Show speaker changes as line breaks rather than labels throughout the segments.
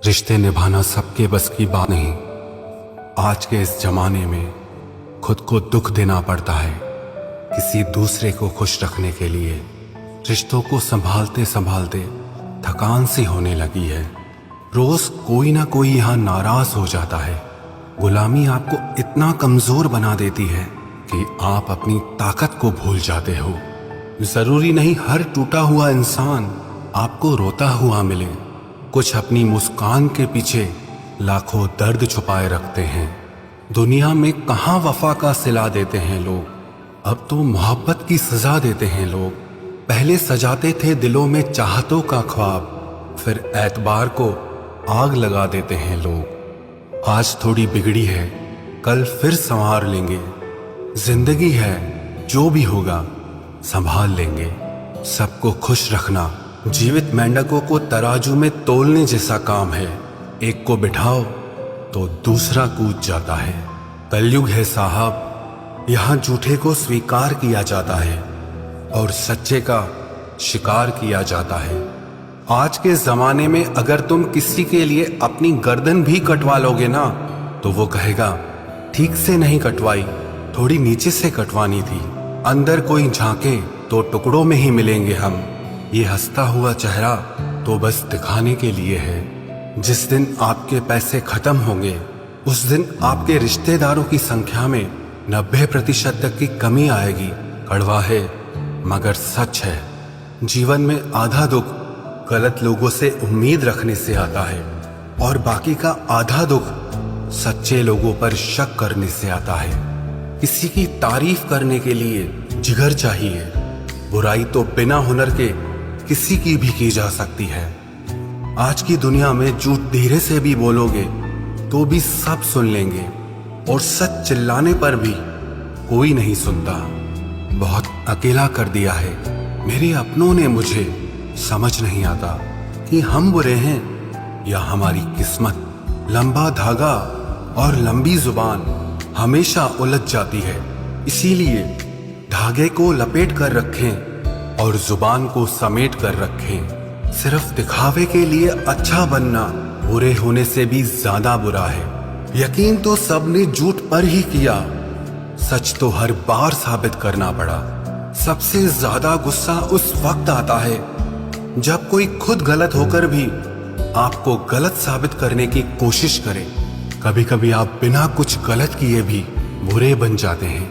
रिश्ते निभाना सबके बस की बात नहीं। आज के इस जमाने में खुद को दुख देना पड़ता है किसी दूसरे को खुश रखने के लिए। रिश्तों को संभालते संभालते थकान सी होने लगी है। रोज कोई ना कोई यहाँ नाराज हो जाता है। गुलामी आपको इतना कमजोर बना देती है कि आप अपनी ताकत को भूल जाते हो। जरूरी नहीं हर टूटा हुआ इंसान आपको रोता हुआ मिले। कुछ अपनी मुस्कान के पीछे लाखों दर्द छुपाए रखते हैं। दुनिया में कहाँ वफा का सिला देते हैं लोग, अब तो मोहब्बत की सजा देते हैं लोग। पहले सजाते थे दिलों में चाहतों का ख्वाब, फिर एतबार को आग लगा देते हैं लोग। आज थोड़ी बिगड़ी है, कल फिर संवार लेंगे। जिंदगी है, जो भी होगा संभाल लेंगे। सबको खुश रखना जीवित मेंढकों को तराजू में तोलने जैसा काम है। एक को बिठाओ तो दूसरा कूद जाता है। कलयुग है साहब, यहाँ झूठे को स्वीकार किया जाता है और सच्चे का शिकार किया जाता है। आज के जमाने में अगर तुम किसी के लिए अपनी गर्दन भी कटवा लोगे ना, तो वो कहेगा ठीक से नहीं कटवाई, थोड़ी नीचे से कटवानी थी। अंदर कोई झांके तो टुकड़ों में ही मिलेंगे हम। ये हंसता हुआ चेहरा तो बस दिखाने के लिए है। जिस दिन आपके पैसे खत्म होंगे, उस दिन आपके रिश्तेदारों की संख्या में 90% तक की कमी आएगी। कड़वा है मगर सच है। जीवन में आधा दुख गलत लोगों से उम्मीद रखने से आता है और बाकी का आधा दुख सच्चे लोगों पर शक करने से आता है। किसी की तारीफ करने के लिए जिगर चाहिए। बुराई तो बिना हुनर के किसी की भी की जा सकती है। आज की दुनिया में झूठ धीरे से भी बोलोगे तो भी सब सुन लेंगे और सच चिल्लाने पर भी कोई नहीं सुनता। बहुत अकेला कर दिया है मेरे अपनों ने मुझे। समझ नहीं आता कि हम बुरे हैं या हमारी किस्मत। लंबा धागा और लंबी जुबान हमेशा उलझ जाती है, इसीलिए धागे को लपेट कर रखें और जुबान को समेट कर रखें। सिर्फ दिखावे के लिए अच्छा बनना बुरे होने से भी ज्यादा बुरा है। यकीन तो सबने झूठ पर ही किया, सच तो हर बार साबित करना पड़ा। सबसे ज्यादा गुस्सा उस वक्त आता है जब कोई खुद गलत होकर भी आपको गलत साबित करने की कोशिश करे। कभी कभी आप बिना कुछ गलत किए भी बुरे बन जाते हैं,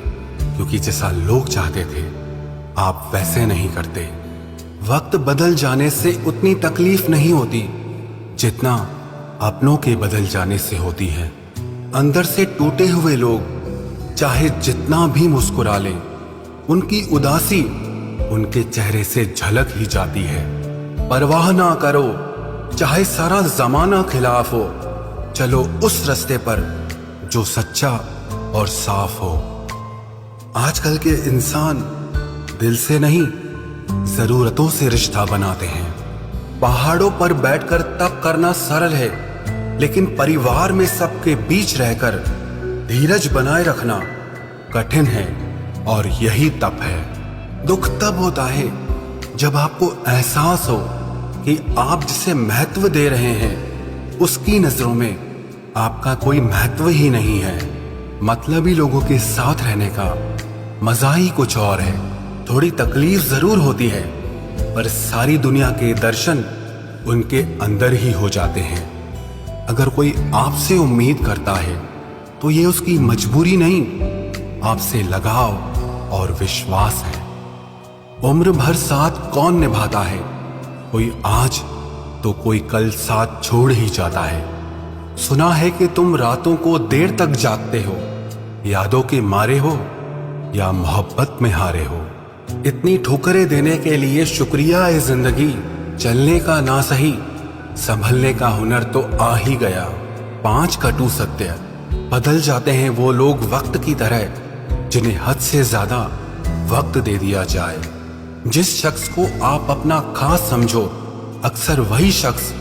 क्योंकि जैसा लोग चाहते थे आप वैसे नहीं करते। वक्त बदल जाने से उतनी तकलीफ नहीं होती जितना अपनों के बदल जाने से होती है। अंदर से टूटे हुए लोग चाहे जितना भी मुस्कुरा लें, उनकी उदासी उनके चेहरे से झलक ही जाती है। परवाह ना करो चाहे सारा जमाना खिलाफ हो, चलो उस रास्ते पर जो सच्चा और साफ हो। आजकल के इंसान दिल से नहीं, जरूरतों से रिश्ता बनाते हैं। पहाड़ों पर बैठकर तप करना सरल है, लेकिन परिवार में सबके बीच रहकर धीरज बनाए रखना कठिन है, और यही तप है। दुख तब होता है जब आपको एहसास हो कि आप जिसे महत्व दे रहे हैं उसकी नजरों में आपका कोई महत्व ही नहीं है। मतलबी लोगों के साथ रहने का मजा ही कुछ और है। थोड़ी तकलीफ जरूर होती है, पर सारी दुनिया के दर्शन उनके अंदर ही हो जाते हैं। अगर कोई आपसे उम्मीद करता है तो ये उसकी मजबूरी नहीं, आपसे लगाव और विश्वास है। उम्र भर साथ कौन निभाता है, कोई आज तो कोई कल साथ छोड़ ही जाता है। सुना है कि तुम रातों को देर तक जागते हो, यादों के मारे हो या मोहब्बत में हारे हो। इतनी ठोकरें देने के लिए शुक्रिया है जिंदगी। चलने का ना सही, संभलने का हुनर तो आ ही गया। 5 कटु सत्य, बदल जाते हैं वो लोग वक्त की तरह जिन्हें हद से ज्यादा वक्त दे दिया जाए। जिस शख्स को आप अपना खास समझो, अक्सर वही शख्स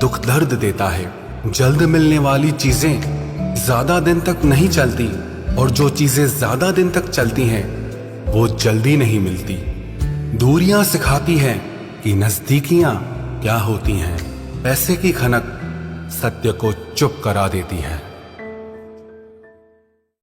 दुख दर्द देता है। जल्द मिलने वाली चीजें ज्यादा दिन तक नहीं चलती, और जो चीजें ज्यादा दिन तक चलती हैं वो जल्दी नहीं मिलती। दूरियां सिखाती हैं कि नजदीकियां क्या होती हैं। पैसे की खनक सत्य को चुप करा देती है।